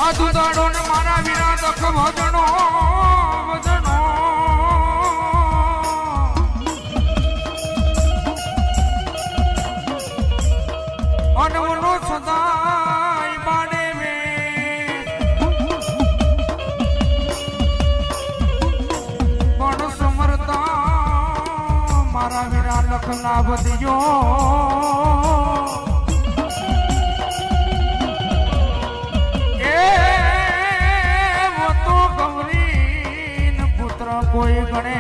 આદુ દાડો ને મારા વિના દખ ભજનો ભજનો અનવનો સદાય બાડે મે પણ સમરતા મારા વિના લખ લાભ દિયો કોઈ ગણે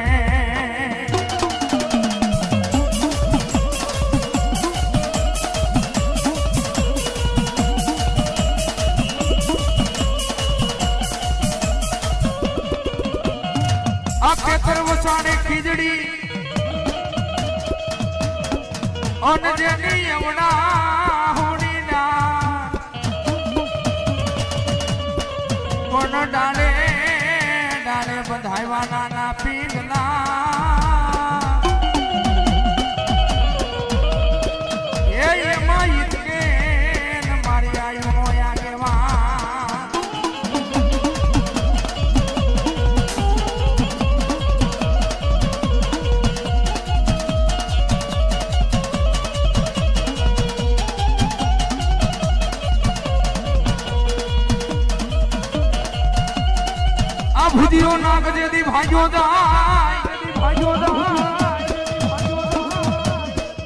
આ ખેતર વસાડે ખીજડી અને જેની યમણા હોડી ના કોણ ડાળે ડાળે બંધાયવાના ના પીંગલા એમાં ઈતકે મારી આયુ નો આગેવા ભુજીઓ નાગ જેદી ભાગ્યો જાય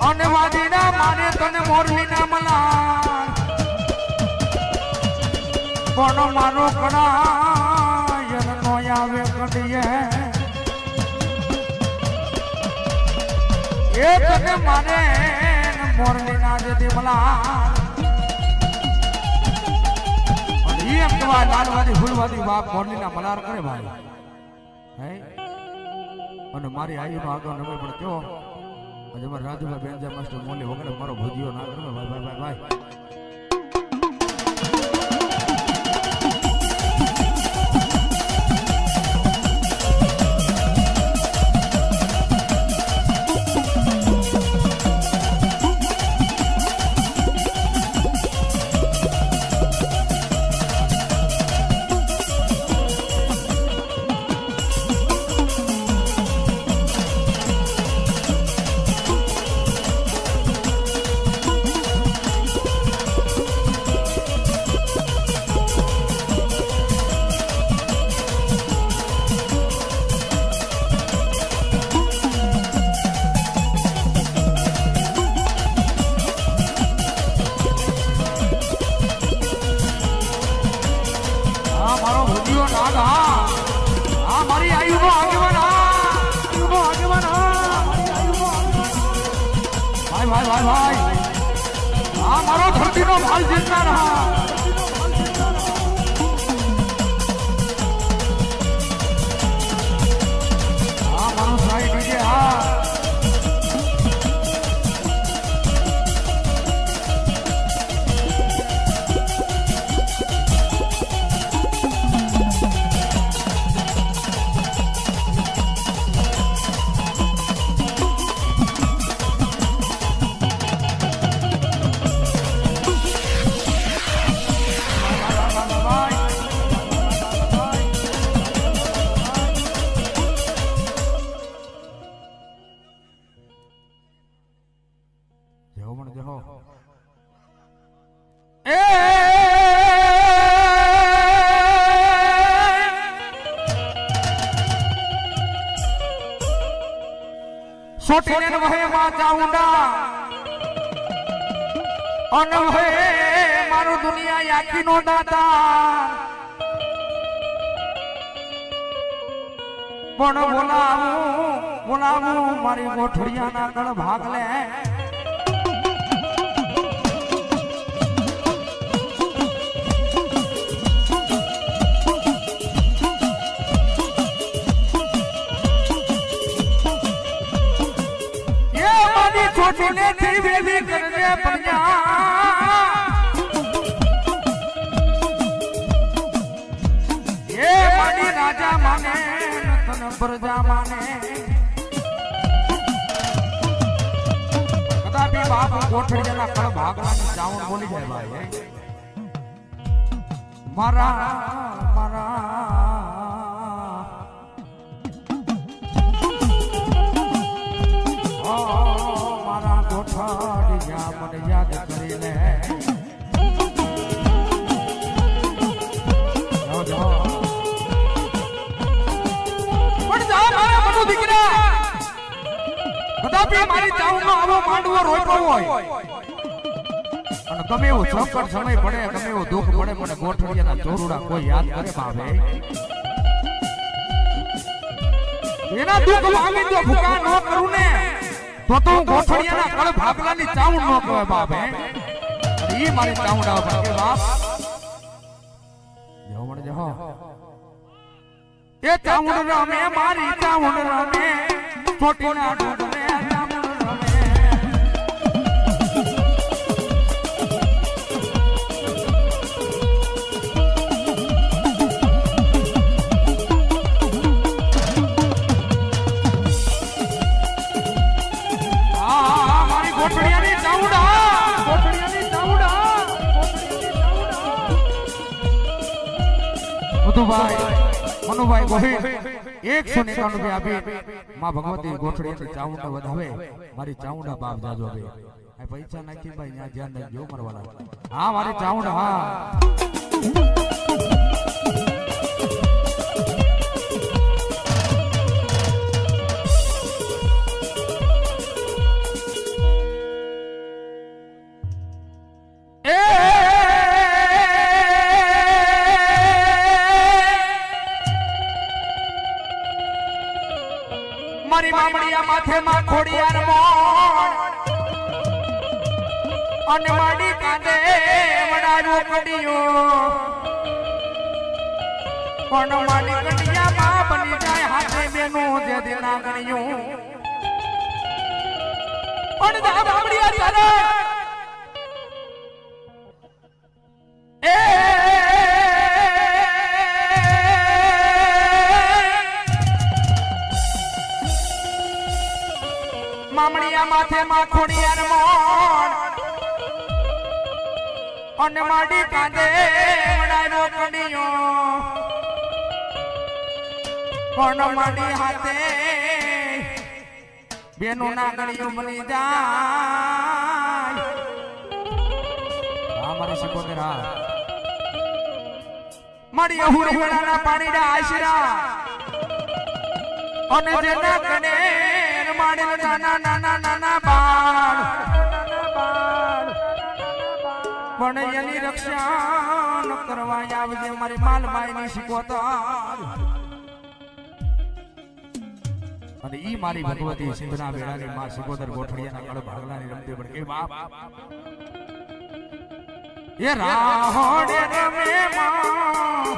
અને વાદીના મારે તને મોરલી ના મલા પણ મારો કડા નો આવે કડીએ એ તને મારે મોરલી ના જેદી મલા એમ કહેવાય લાલવાદી ફૂલવાદી બાપ મોરલીના મલાર કરે ભાઈ હે અને મારી આયુનો આગળ નમે પણ કયો આજે મારા રાજુભાઈ બેનજા માસ્ટર મોલી વગર મારો ભુજીયો ના કરે ભાઈ ભાઈ ભાઈ ભાઈ મારી આયુનો આગેવાન ભાઈ ભાઈ ભાઈ ભાઈ આ મારો ધરતીનો ભાલ જીતનાર હા મારો સાઈ ડીજે હા સોટીને વહે માં ચાઉંડા અન વહે મારું દુનિયા યાકી નો દાતા પણ બોલાવું મારી ગોઠડિયાના ગળ ભાગ લે છોટીને થી વેલી કરજે પણ્યા એ મારી રાજા માને તન પ્રજા માને કદાપી બાપ ગોઠડિયાના કળ ભાગવાની ચાવણ બોલી જાય ભાઈ મારા ગોઠાડિયા મને યાદ કરી લે કદાપી મારી ચાઉનો આવો માંડવો રોટો હોય અને ગમે એવું સંકટ સમય પડે ગમે એવું દુઃખ પડે મને ગોઠડિયાના ચોરુડા કોઈ યાદ કરે બાવે એના દુઃખ ભાગી જો ભૂકા ન કરું ને તો તો ગોઠડિયાના કળ ભાગલાની ચાઉન ન કહેવાય બાપે ઈ મારી ચાઉંડા ભાગે બાપ જો મને જો એ ચાઉંડ રમે મારી ચાઉંડ રમે ચોટીના ઢોંઢે મનુભાઈ ગોહિલ 191 રૂપિયા આપી માં ભગવતી ગોઠડીની ચાઉંડા વધાવે મારી ચાઉંડા બાપ જાજો બે આ પૈસા નાખી ભાઈ ન્યા ધ્યાન રાખજો મારવાલા હા મારી ચાઉંડા હા મારી મામડિયા માથે માં ખોડિયાર મોણ અને માડી કાંદે વડાયો કડિયો પણ માડી કડિયા માં બની જાય હાથે બેનો જે દેના ગણ્યો પણ દા મામડિયા ચાલે મામડિયા માથે માં ખોડિયાર મોણ અને માડી કાંદે વડાયો કડિયો પણ માડી હાથે બેનો ના ગણ્યો બની જાય આ મારી સકોદરા મારી અહુરી વડાના પાણીના આશરા અને જેના કને માડેલ નાના નાના નાના બાળ પણ એની રક્ષા ન કરવા આવજે મારી માલબાઈની શીખવતા અને ઈ મારી ભગવતી સિંધના વેળાની માં શીખોદર ગોઠડિયાના કળ ભાગલાની રમતી પણ કે બાપ એ રાહોડે રમે માં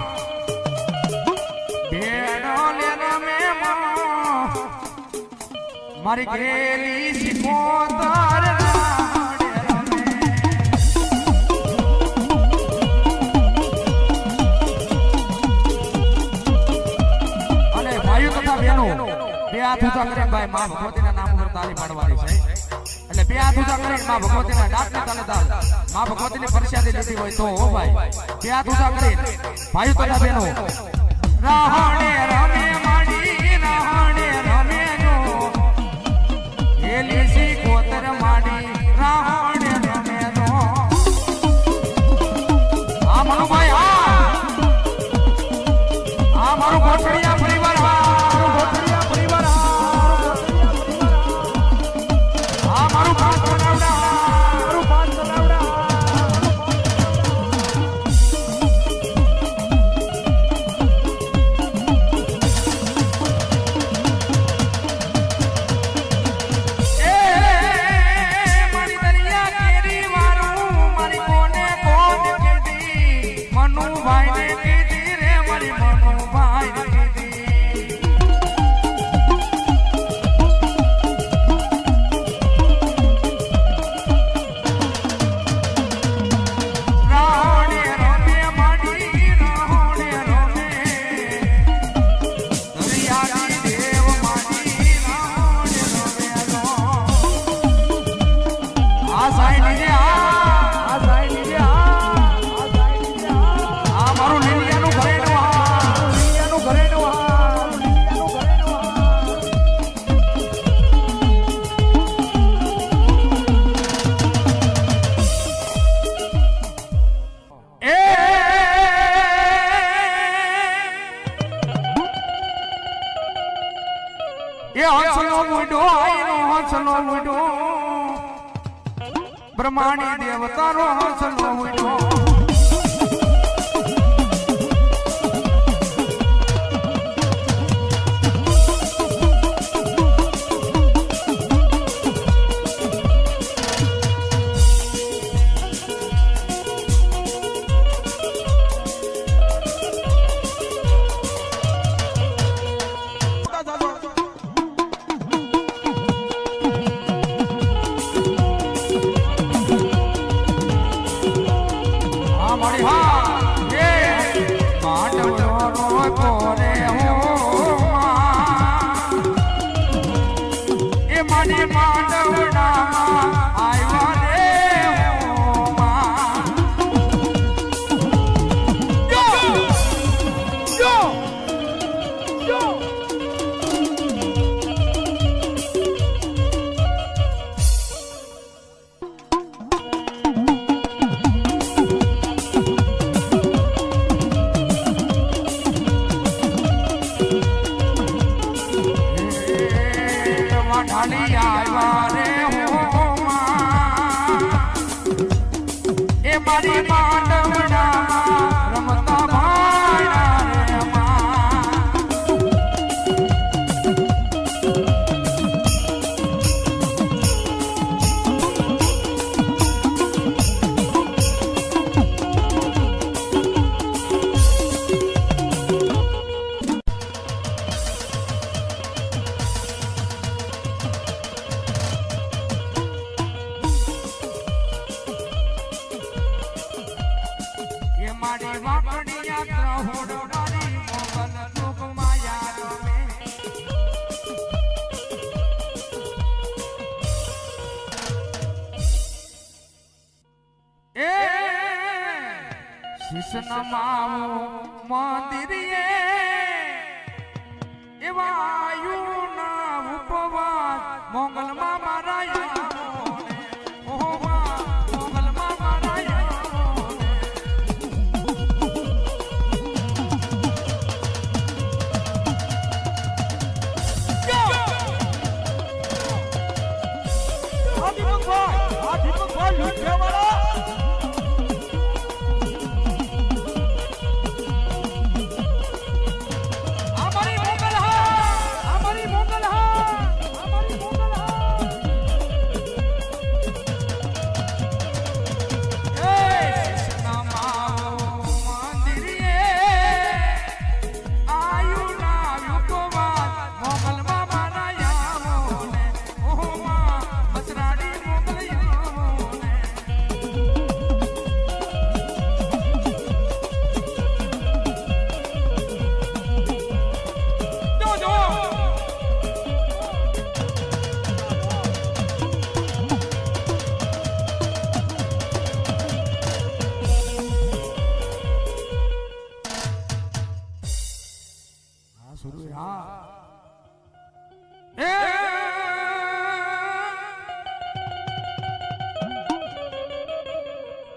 બેડો લે રમે માં મારી ઘેલી શીખોદર અને ભાઈઓ તથા બહેનો બે હાથ ઊંચા કરીને ભાઈ માં ભગવતીના નામ ઉપર તાળી પાડવાની છે એટલે બે હાથ ઊંચા કરીને માં ભગવતીના ડાકની તાલે તાલ માં ભગવતીની પ્રસાદી લીધી હોય તો હો ભાઈ બે હાથ ઊંચા કરીને ભાઈઓ તથા બહેનો રાહણે રમે માડી રાહણે રમે જો એલી શીખોદર માડી રાહણે રમે જો આ મનુભાઈ આ મારું ગોઠડિયા પરિવાર બ્રહ્માણી દેવતારો હંસલો ઉડ્યો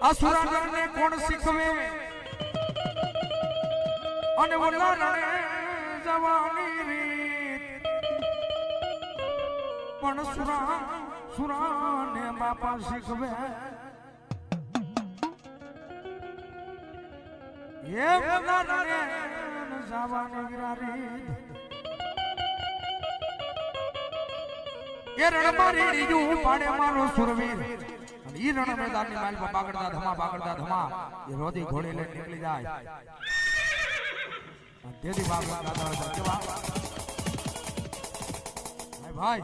असुराने कोण शिकवे અને ઓલાને જવાની રીત પણ સુરાને બાપા શીખવે એ ઓલાને જવાની રીત એ રણમારી રીજુ પાડે મારો સુરવીર ઈ રણ મેદાનની માલમાં બાગડતા ધમા એ રોદી ઘોડી લઈને નીકળી જાય તેથી બાબા દાદા કેવા ભાઈ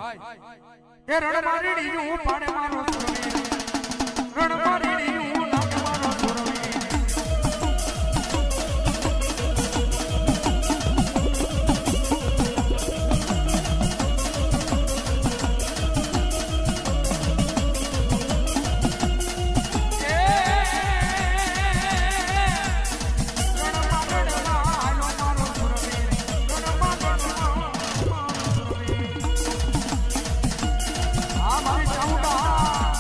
એ રણ મારી ડીયું પાડે મારો સુરવીર રણ મારી ડીયું લાગે મારો સુરવીર મારી ચાઉડા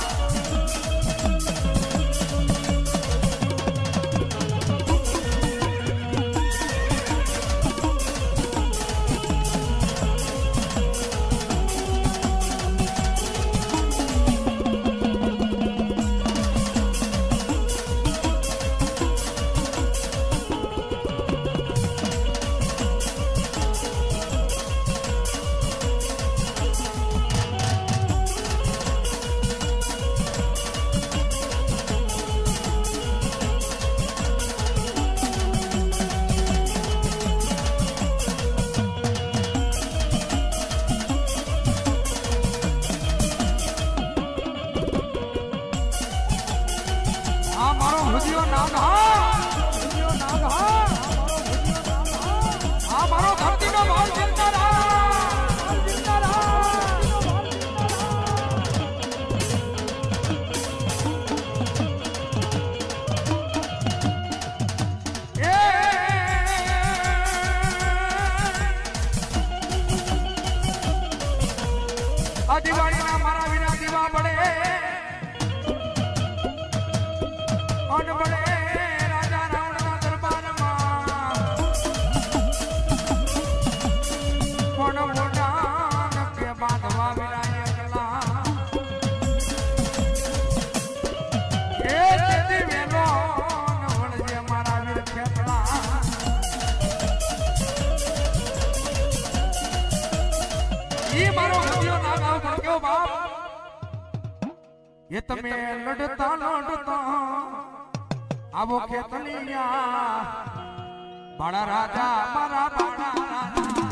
ભુજિયો નાગા આ મારો ધરતીનો ભાવ ચિંતા દિવાળીના મારા વિના દીવા પડે અન પડે રાજા રાવણના દરબારમાં કોણ મોટા નકે બાંધવા વિના એકલા એ તેથી વેલો નવળજે મારા વીર ખેતલા ઈ મારો હદિયો ના ગાવ પણ કેવો બાપ એ તમે લડતા આવો ખેતલિયા બાળા રાજા મારા બાળા રાજા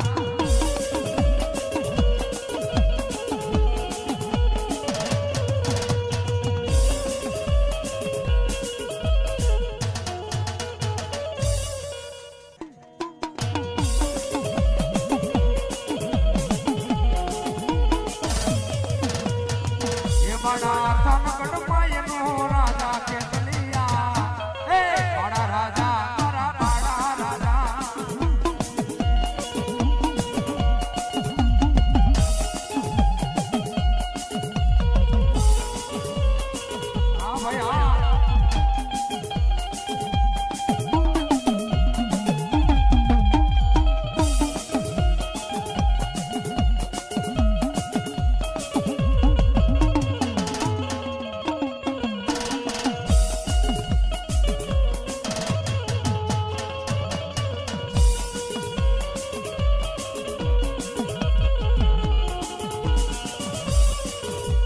બડા થનગઢ માયનો રાજા ખેતલિયા હે બડા રાજા મારા બાળા રાજા હા ભાઈ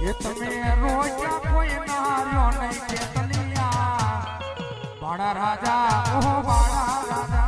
એ તમે રોજા કોઈ નાર્યો નહીં ખેતલિયા બાળા રાજા ઓહો બાળા રાજા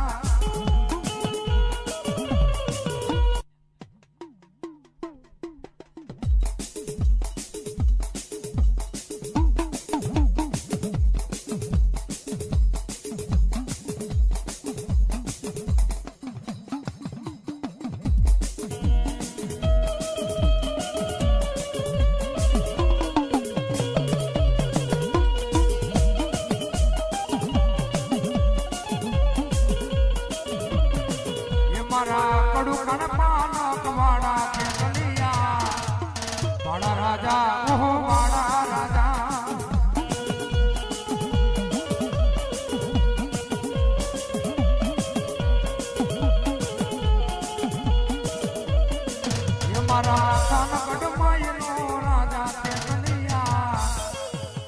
મારા કડુ કણપાન કવાડા ખેતલિયા બાળા રાજા ઓહો બાળા રાજા એ મારા થનગઢ માયનો રાજા ખેતલિયા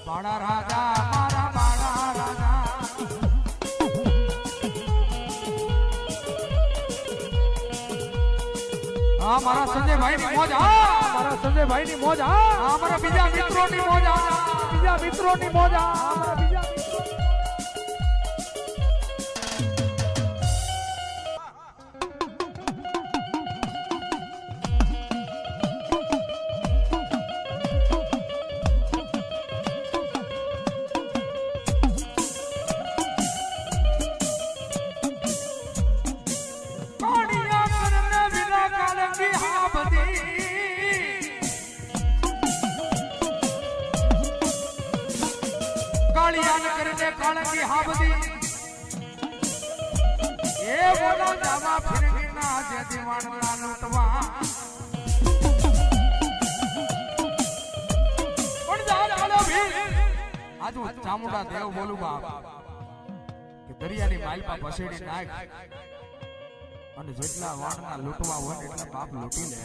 બાળા રાજા મારા બાળા રાજા હા મારા સંજયભાઈ ની મોજ મારા સંજયભાઈ ની મોજ મારા બીજા મિત્રો ની મોજ બીજા મિત્રો ની મોજ મારા બીજા કાળિયાન કરીને કાળકી હાબદી એ બોલો જાવા ફિરગી ના જે દીવાનના લૂટવા પણ જા ચાલો ભીલ આજુ ચામુંડા દેવ બોલું બાપ કે દરિયાની માલપા પસેડી નાખ અને જેટલા વાણના લૂટવા હોય એટલા બાપ લૂટી લે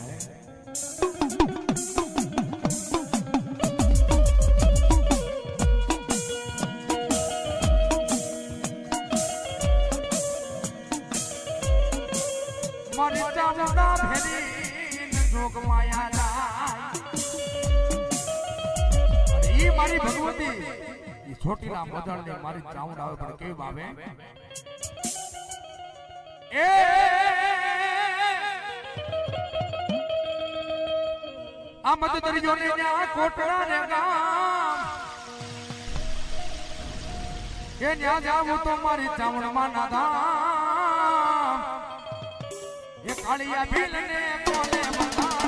મારી ચામુંડા ભેરી જોગ માયા જાય અને ઈ મારી ભગવતી ઈ છોટીના મોદળને મારી ચામુંડા આવે પણ કેવી ભાવે એ આ મત તરીજો ને ન્યા કોટડા ને ગામ કે ન્યા જાવું તો મારી ચાવણમાં ના ધામ એ કાળિયા ભીલને કોને બતાડા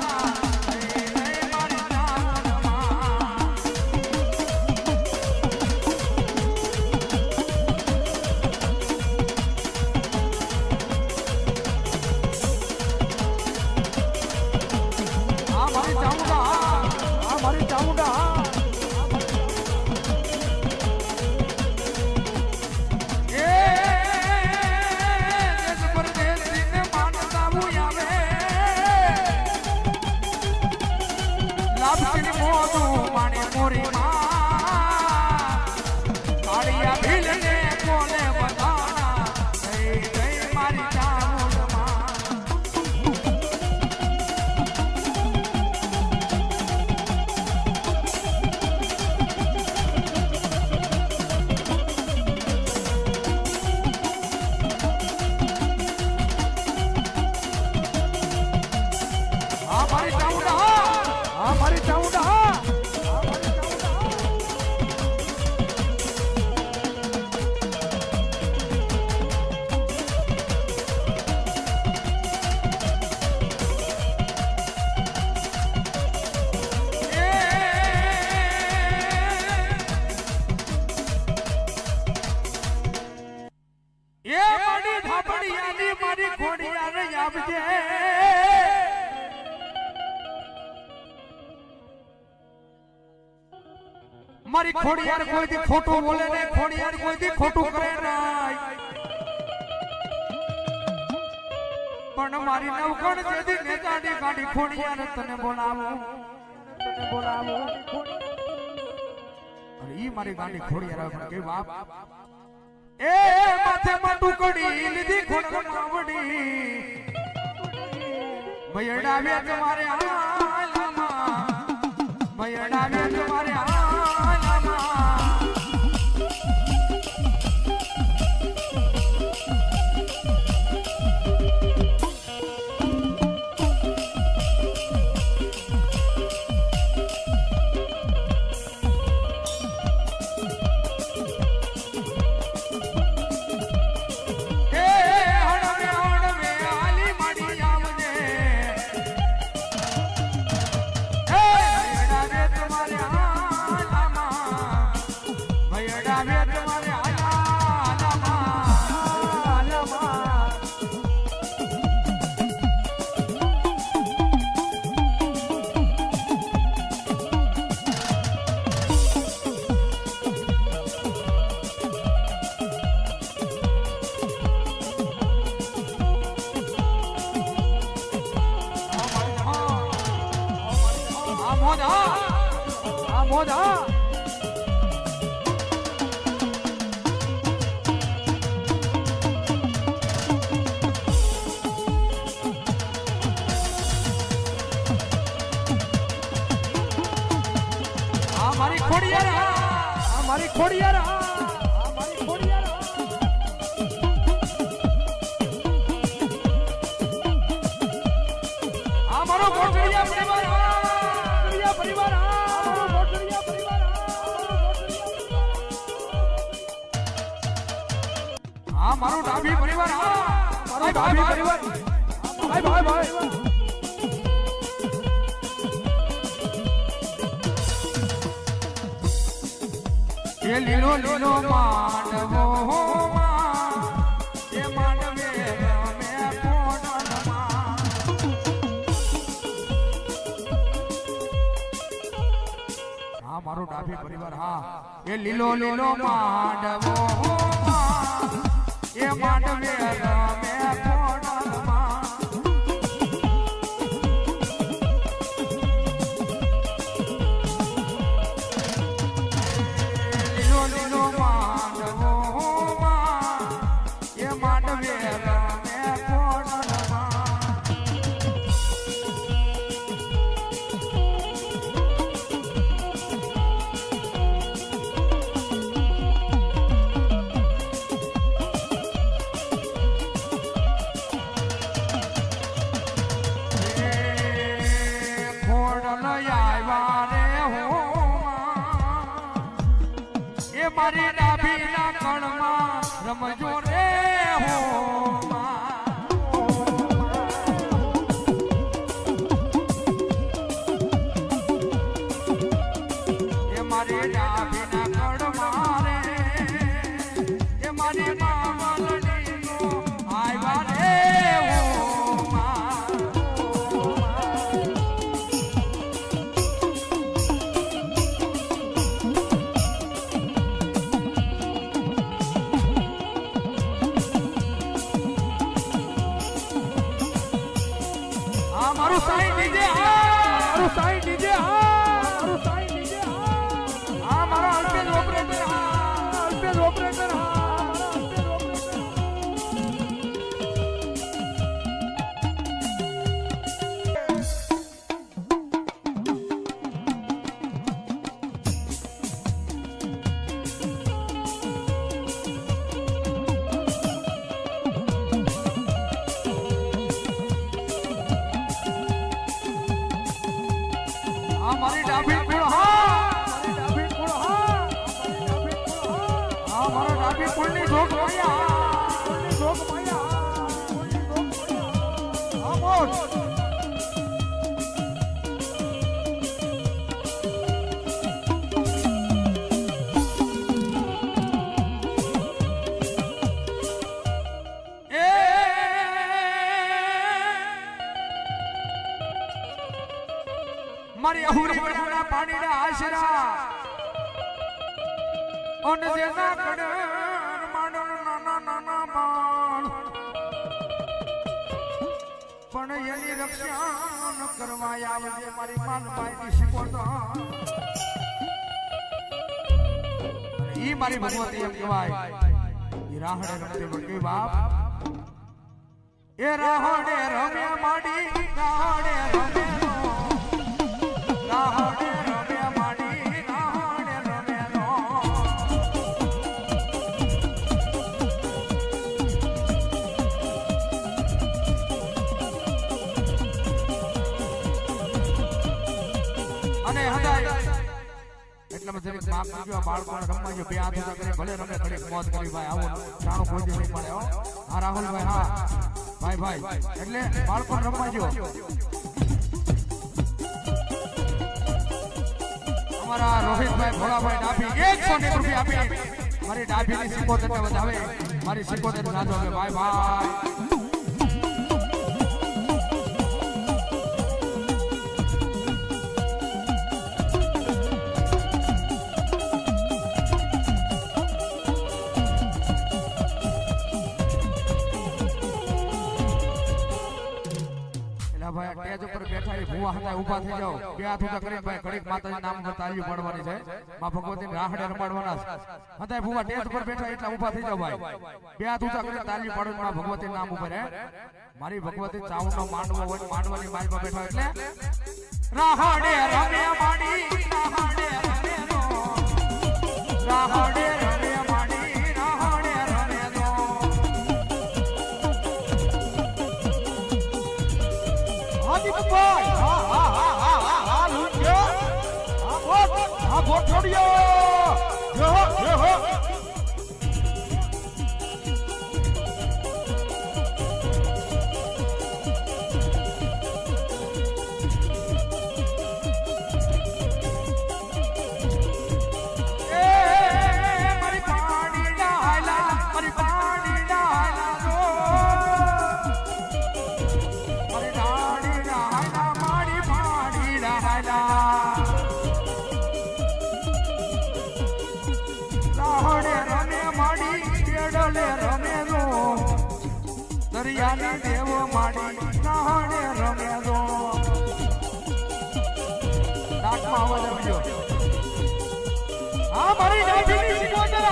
મારી ખોડિયાર કોઈ દી ખોટું બોલે ને ખોડિયાર કોઈ દી ખોટું કરે નહીં પણ મારી નવકણ જેદી નેતાની ગાડી ખોડિયાર તને બોલાવું અરે ઈ મારી ગાડી ખોડિયાર આવે કે બાપ એ માથે માટું કડી લીધી ખોડકણાવડી ભયડાવે તમારે આલામાં ભયડાવે તમારે મારો ડાભી પરિવાર મારો ડાભી પરિવાર ભાઈ ભાઈ ભાઈ એ લીલો લીલો માંડવો એ માંડવે રમે કોણમાં હા મારો ડાભી પરિવાર હા એ લીલો લીલો માંડવો એ માંડવે રમે કોણમાં લીલો લીલો માંડવો એ માંડવે રમે કોણમાં મારી ડાભીના કણમાં રમજો રે હો એ મારી ડાભીના કણમાં રે એ મારી મામલડીનો આવ્યા રે હો મારું સાઈ ડીજે મારું સાઈ ડીજે મારું સાઈ ડીજે હા મારો અલ્પેશ ઓપરેટર અલ્પેશ ઓપરેટર મારી ડાભી કુળ હા મારી ડાભી કુળ હા મારા ડાભી કુળની જોગ માયા કુળની જોગ માયા કુળની જોગ માયા હા બોલ મારી અહુરના પાણીના આશરા ઓન જેના કડર માંડણ નાના નાના બાળ પણ એની રક્ષા ન કરવા આવજે મારી માનભાઈની શીખોતા ઈ મારી ભગવતી એમ કહેવાય ઈ રાહડે રમતે વળગી બાપ એ રાહડે રમ્યા માડી રાહડે રમે રાહડે રમ્યા માડી રાહડે રમ્યા અને હદાય એટલે મેં જરીક માફ માંગ્યો બાળકોને રમવા જો બે હાથ ઊંચા કરી ભલે રમે ઘડીક મોજ કરી ભાઈ આવું જાણો કોઈ દી નહીં મળે હો હા રાહુલભાઈ હા ભાઈ એટલે બાળકોને રમવા જો અમારા રોહિતભાઈ ભોળાભાઈ ડાભી 100 રૂપિયા આપી મારી ડાભીની સિકોતરને વધાવે મારી સિકોતર નાજો કે ભાઈ ટેજ ઉપર બેઠા એ ભૂવા હતા ઊભા થઈ જાઓ બે હાથ ઊંચા કરીને ભાઈ ઘડીક માતાજી નામ પર તાળીઓ પાડવાની છે માં ભગવતીને રાહડે રમાડવાના હતા ભૂવા ટેજ ઉપર બેઠા એટલા ઊભા થઈ જાઓ ભાઈ બે હાથ ઊંચા કરીને તાળીઓ પાડવાની માં ભગવતી નામ ઉપર હે મારી ભગવતી ચાવનો માંડવો હોય માંડવાની માલમાં બેઠા એટલે રાહડે રમે માડી રાહડે રમે નો રાહડે રમે માડી રાહડે રમે નો ભાઈ હા લુંડ્યો હા ગોઠડિયો જો દરિયાની દેવો માડી નાહડે રમે દો નાકમાં અવાજ આવજો હા મારી ડાભીની સિકોતર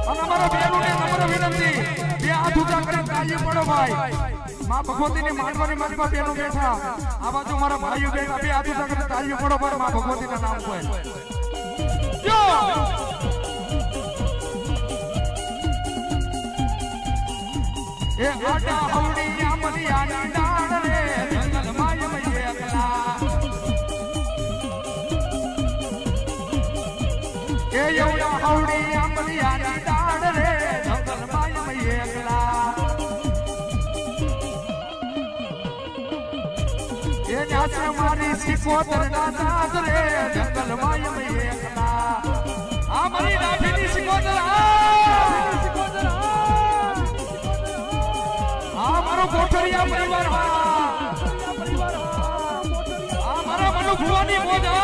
અને અમારો બેનુને નમ્ર વિનંતી બે હાથ ઊંચા કરીને તાળીઓ પાડો ભાઈ માં ભગવતીની માંડવાની મંચમાં બેનો બેઠા આ બાજુ મારા ભાઈઓ બેઠા બે હાથ ઊંચા કરીને તાળીઓ પાડો ભાઈ માં ભગવતીના નામ પર જો એ આડા હવડી આમની આની ડાળ રે જંગલ માં એકલા એ યૌડા હવડી આંબલિયાની ડાળ રે જંગલ માય એકલા એ નાચે મારી સિકોતર ના નાચ રે જંગલ માય એકલા આ મારી નાભીની સિકોતર આ મારો કોઠરિયા પરિવાર આ મારા મનુ ભુવાની મોજા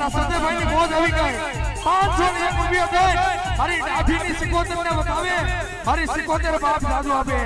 સંજયભાઈ ની મોજ આવી ગઈ 501 રૂપિયા દે મારી ડાભીની સિકોતર ને બતાવે મારી સિકોતર બાપ જાદુ આપે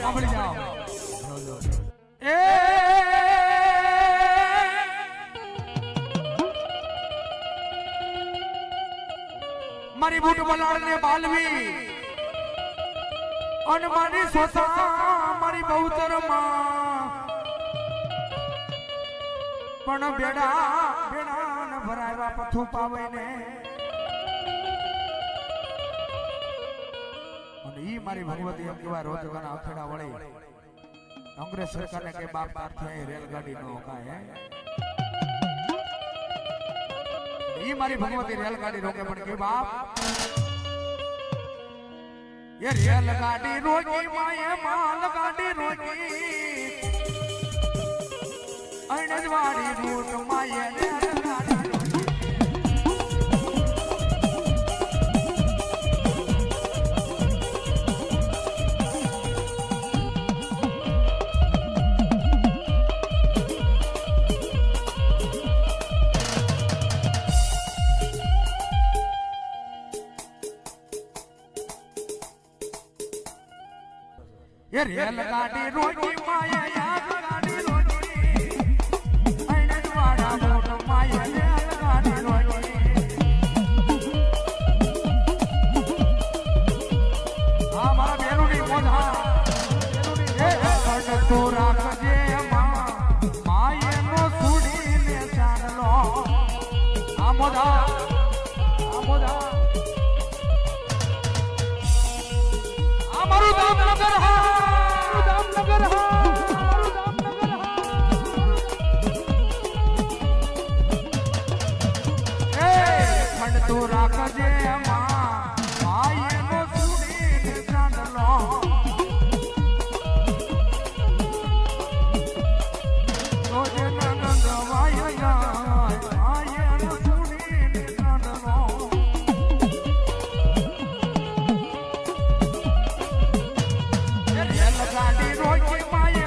સાંભળી જાઓ એ મારી બૂટ બલાડ ને બાલવી અને મારી સોસા મારી બહુતર માં પણ બેડા ન ભરાવા પથું પાવે ને ઈ મારી ભગવતી એમ કેવા રોજગાના અખેડા વળી અંગ્રેજ સરકારને કે બાપ તાર થાય રેલગાડી નો કાય ઈ મારી ભગવતી રેલગાડી રોકે પણ કે બાપ એ રેલગાડી રોકી માએ માલ ગાડી રોકી અણજવાડી રૂટ માએ રેલગાડી ये रेलगाड़ी रोटी माया याद गाड़ी रोटी अणजवाड़ा मोट माया रेलगाड़ी रोटी हां मारा बेलुनी मोधा ए कट तो રાખજે માં માયે નો સુડીને ચાલો આ મોધા આ મારું દામનગર હા તો રાખજે માં માયે નો સુડીને ચાંદલો તો જે નંદ વાય જાય માયે નો સુડીને ચાંદલો રેલગાડી રોકી માય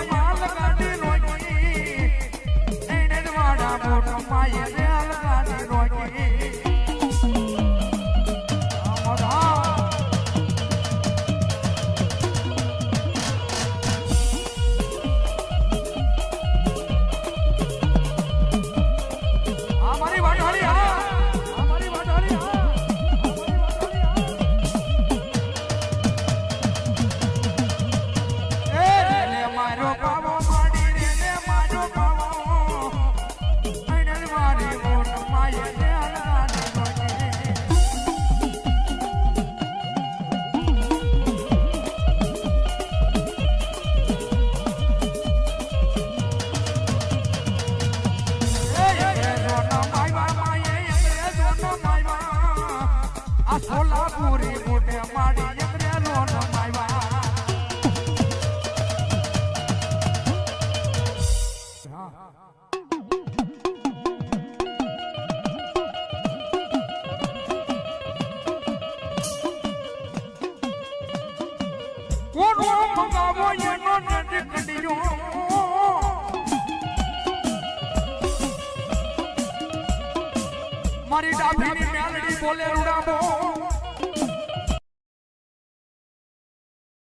કંડીઓ મારી ડાભીની મેલડી બોલે રૂડાબો